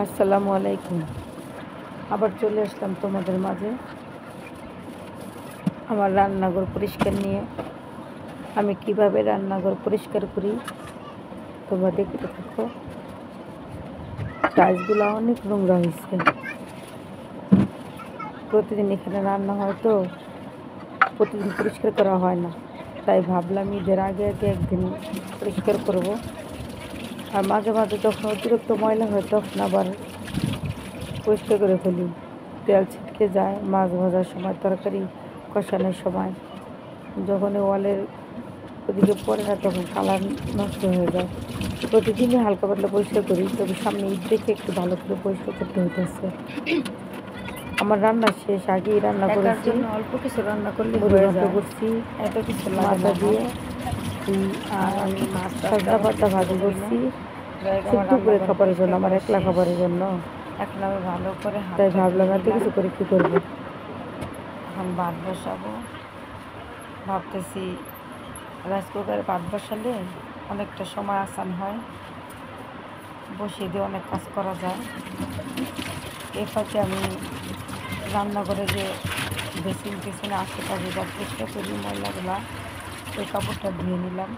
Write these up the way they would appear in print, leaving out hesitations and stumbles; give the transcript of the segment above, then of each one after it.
আসসালামু আলাইকুম। আবার চলে আসলাম তোমাদের মাঝে আমার রান্নাঘর পরিষ্কার নিয়ে। আমি কিভাবে রান্নাঘর পরিষ্কার করি তোমরা দেখতে থাকো। টাইলসগুলো অনেক নোংরা হয়েছে, প্রতিদিন এখানে রান্না হয় তো প্রতিদিন পরিষ্কার করা হয় না, তাই ভাবলাম ঈদের আগে আগে একদিন পরিষ্কার করব। আর মাঝে মাঝে যখন অতিরিক্ত ময়লা হয় তখন আবার পরিষ্কার করে ফেলি। তেল ছিটকে যায় মাছ ভাজার সময়, তরকারি কষানোর সময়, যখন ওয়ালের ওদিকে পড়ে না তখন কালার নষ্ট হয়ে যায়। প্রতিদিনই হালকা পাতলা পরিষ্কার করি, তবে সামনে ঈদ দেখে একটু ভালো করে পরিষ্কার করতে হইতেছে। আমার রান্না শেষ, আগেই রান্না করেছি, অল্প কিছু রান্না করলে করছি এত কিছু মাথা দিয়ে। আর আমি মাছ সাজনা পাতা ভাজি করছি দুপুরে খাবারের জন্য, আমার একলা খাবারের জন্য। এখন আমি ভালো করে তাই ভাবলাম এত কিছু করে কী করবো। এখন ভাত বসাবো, ভাবতেছি রাইস কুকারে ভাত বসালে অনেকটা সময় আসান হয়, বসিয়ে দিয়ে অনেক কাজ করা যায়। এর ফাঁকে আমি রান্নাঘরে যে বেসিন টেসিনে আশেপাশে যা চেষ্টা করি ময়লাগুলা, ওই কাপড়টা ধুয়ে নিলাম,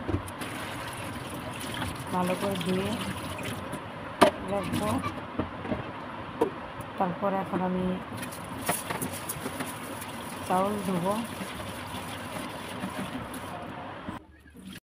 ভালো করে ধুয়ে রাখবো। তারপর এখন আমি চাউল ধুবো।